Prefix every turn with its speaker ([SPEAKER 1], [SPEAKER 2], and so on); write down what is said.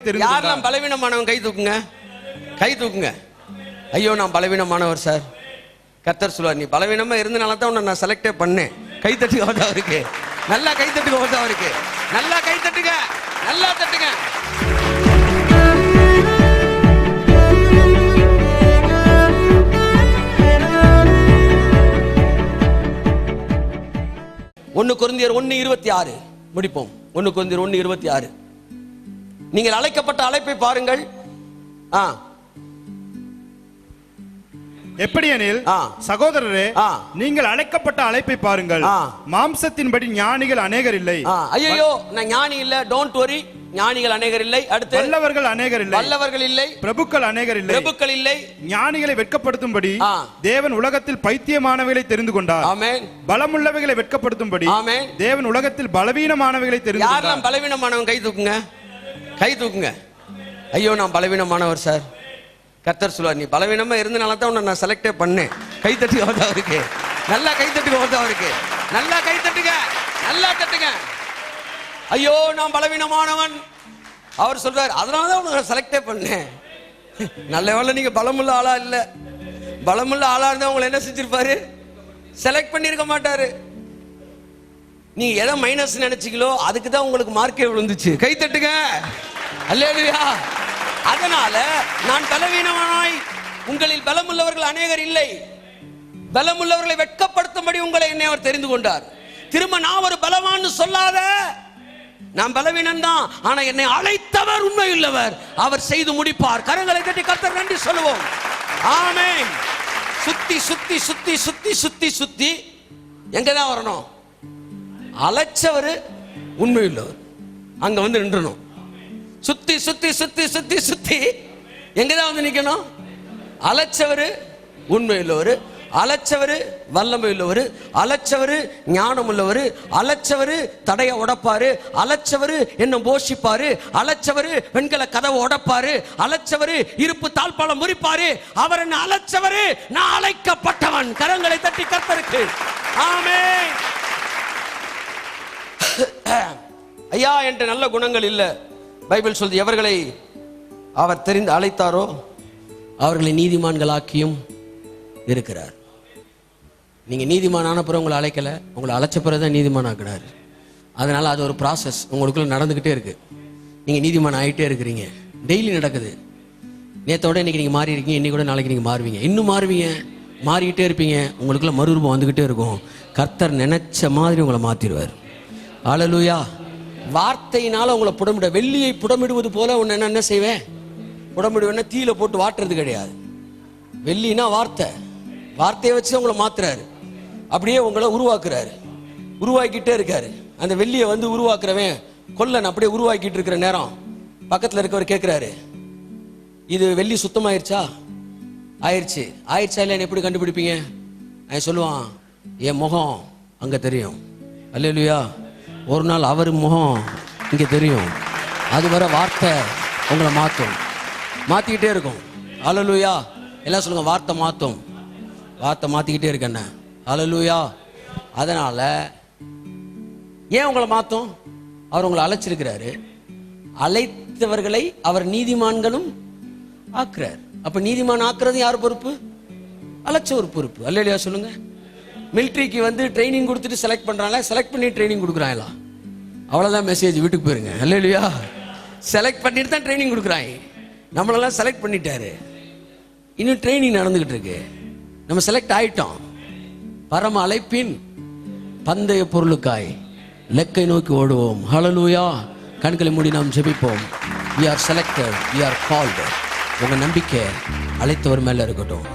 [SPEAKER 1] தெரிந்து கொண்டார்.
[SPEAKER 2] யாரெல்லாம் பலவீனமானவன் கை தூக்குங்க, கை தூக்குங்க. ஐயோ நான் பலவீனமானவர் சார். கர்த்தர் சொல்லுவார், நீ பலவீனமா இருந்தனால தான் உன்னை நான் செலக்டே பண்ணேன். கை தட்டுங்க அவருக்கு, நல்லா கை தட்டுங்க அவருக்கு, நல்லா கை தட்டுங்க, நல்லா தட்டுங்க. ஒன்னு கொரிந்தியர் 1:26 முடிப்போம். 1 கொரிந்தியர் 1:26. நீங்கள் அழைக்கப்பட்ட அழைப்பை பாருங்கள்.
[SPEAKER 1] எப்படியெனில் சகோதரரே, நீங்கள் அழைக்கப்பட்ட அழைப்பை பாருங்கள். மாம்சத்தின்படி ஞானிகள் அநேகர் இல்லை.
[SPEAKER 2] ஐயோ நான் ஞானி இல்ல, டோன்ட் வரி. ஞானிகள் அநேகர் இல்லை. அடுத்து
[SPEAKER 1] வல்லவர்கள் அநேகர் இல்லை.
[SPEAKER 2] வல்லவர்கள் இல்லை.
[SPEAKER 1] பிரபுக்கள் அநேகர் இல்லை.
[SPEAKER 2] பிரபுக்கள் இல்லை.
[SPEAKER 1] ஞானிகளை வெட்கப்படுத்தும்படி தேவன் உலகத்தில் பைத்தியமானவைகளை தெரிந்து கொண்டார்.
[SPEAKER 2] ஆமென்.
[SPEAKER 1] பலமுள்ளவைகளை வெட்கப்படுத்தும்படி
[SPEAKER 2] ஆமென்.
[SPEAKER 1] தேவன் உலகத்தில் பலவீனமானவைகளை தெரிந்து கொண்டார்.
[SPEAKER 2] யாரெல்லாம் பலவீனமானவன் கை தூக்குங்க, கை தூக்குங்க. ஐயோ நான் பலவீனமானவர் சார். கர்த்தர் சொல்லுவார், நீ பலவீனமா இருந்தனால தான் உன்னை நான் செலக்டே பண்ணேன். கை தட்டி அவருக்கு, நல்லா கை தட்டுங்க அவருக்கு, நல்லா கை தட்டுங்க, நல்லா தட்டுங்க. ஐயோ நான் பலவீனமானவன். அவர் சொல்றார், அதனாலதான் உன்னை செலக்டே பண்ணேன். நல்ல வேளை நீங்க பலமுள்ள ஆளா இல்ல. பலமுள்ள ஆளா இருந்தா உங்களை என்ன செஞ்சிருப்பாரு? செலக்ட் பண்ணிருக்க மாட்டாரு. நீ எதை மைனஸ் நினைச்சீங்களோ அதுக்கு தான் உங்களுக்கு மார்க்கே விழுந்துச்சு. கை தட்டுங்க. அல்லேலூயா. அதனால நான் பலவீனமானாய், உங்களில் பலமுள்ளவர்கள் அநேகர் இல்லை. பலமுள்ளவர்களை வெட்கப்படுத்தும்படி உங்களை என்னை அவர் தெரிந்து கொண்டார். திரும்ப நான் ஒரு பலவான்னு சொல்லாத, நான் பலவீனன் தான், ஆனா என்னை அழைத்தவர் உண்மையுள்ளவர், அவர் செய்து முடிப்பார். கரங்களை தட்டி கர்த்தர் நன்றி சொல்லுவோம். ஆமென். சுத்தி சுத்தி சுத்தி சுத்தி சுத்தி சுத்தி எங்கதான் வரணும்? அழைச்சவர் உண்மையுள்ளவர், அங்க வந்து நின்றணும். சுத்தி சுத்தி சுத்தி சுத்தி சுத்தி எங்கதான் வந்து நிக்கணும்? அழைச்சவரு உண்மையுள்ளவர், அழைச்சவரு வல்லமை உள்ளவர், அழைச்சவரு ஞானம் உள்ளவர், அழைச்சவரு தடைய உடைப்பாரு, அழைச்சவரு என்ன போஷிப்பாரு, அழைச்சவரு பெண்களை கதவை உடைப்பாரு, அழைச்சவரு இருப்பு தாழ்பாலம் முறிப்பாரு. அவர் என்ன அழைச்சவரு, நான் அழைக்கப்பட்டவன். கரங்களை தட்டி கர்த்தருக்கு ஆமென். ஐயா என்ற நல்ல குணங்கள் இல்ல. பைபிள் சொல்லுது, எவர்களை அவர் தெரிந்து அழைத்தாரோ அவர்களை நீதிமான்களாக்கியும் இருக்கிறார். நீங்க நீதிமான் ஆன பிறகு உங்களை அழைக்கல, உங்களை அழைச்ச பிறகுதான் நீதிமான் ஆக்கினார். அதனால அது ஒரு ப்ராசஸ் உங்களுக்குள்ள நடந்துகிட்டே இருக்கு. நீங்க நீதிமான் ஆகிட்டே இருக்கிறீங்க, டெய்லி நடக்குது. நேத்தோட இன்னைக்கு நீங்க மாறி இருக்கீங்க, இன்னைக்கு கூட நாளைக்கு நீங்க மாறுவீங்க, இன்னும் மாறுவீங்க, மாறிக்கிட்டே இருப்பீங்க. உங்களுக்குள்ள மறுரூபம் வந்துகிட்டே இருக்கும். கர்த்தர் நினைச்ச மாதிரி உங்களை மாத்திடுவார். அல்லேலூயா. வார்த்தையினால உங்களை புடமிட, வெள்ளியை புடமிடுவது போல உன்னை என்ன செய்வேன்? புடமிடுவேன்னா தீயில போட்டு வாட்டுறது கிடையாது. வெள்ளினா வார்த்தை, வார்த்தையை வச்சு உங்களை மாத்துறாரு, அப்படியே உங்களை உருவாக்குறாரு, உருவாக்கிட்டே இருக்காரு. அந்த வெள்ளியை வந்து உருவாக்குறவன் கொல்லன் அப்படியே உருவாக்கிட்டு இருக்கிற நேரம் பக்கத்துல இருக்கவர் கேட்கிறாரு, இது வெள்ளி சுத்தமாயிருச்சா? ஆயிடுச்சு. ஆயிடுச்சா இல்லைன்னு எப்படி கண்டுபிடிப்பீங்க? அவன் சொல்லுவான், என் முகம் அங்க தெரியும். அல்லேலூயா. ஒரு நாள் அவர் முகம் இங்க தெரியும். அது வர வார்த்தை உங்களை மாற்றும், மாத்திக்கிட்டே இருக்கும். அல்லேலூயா. எல்லாம் சொல்லுங்க, வார்த்தை மாற்றும், வார்த்தை மாத்திக்கிட்டே இருக்கேன்ன. அல்லேலூயா. அதனால ஏன் உங்களை மாற்றும்? அவர் உங்களை அழைச்சிருக்கிறாரு. அழைத்தவர்களை அவர் நீதிமான்களும் ஆக்குறார். அப்ப நீதிமான் ஆக்குறது யார் பொறுப்பு? அழைச்ச ஒரு பொறுப்பு. அல்லேலூயா சொல்லுங்க. மிலிட்ரிக்கு வந்து ட்ரைனிங் கொடுத்துட்டு செலக்ட் பண்றாங்களா? செலக்ட் பண்ணி ட்ரைனிங் கொடுக்குறாங்களா? அவ்வளவுதான் மெசேஜ், வீட்டுக்கு போயிருங்க. அல்லேலூயா. செலக்ட் பண்ணிட்டு தான் ட்ரைனிங் கொடுக்குறாங்க. நம்மளெல்லாம் செலக்ட் பண்ணிட்டாரு, இன்னும் ட்ரைனிங் நடந்துகிட்டு இருக்கு. நம்ம செலக்ட் ஆயிட்டோம். பரம அழைப்பின் பந்தய பொருளுக்காய் லெக்கை நோக்கி ஓடுவோம். ஹல்லேலூயா. கண்களை மூடி நாம் ஜெபிப்போம். we are selected, we are called. உங்க நம்பிக்கை அழைத்தவர் மேல இருக்கட்டும்.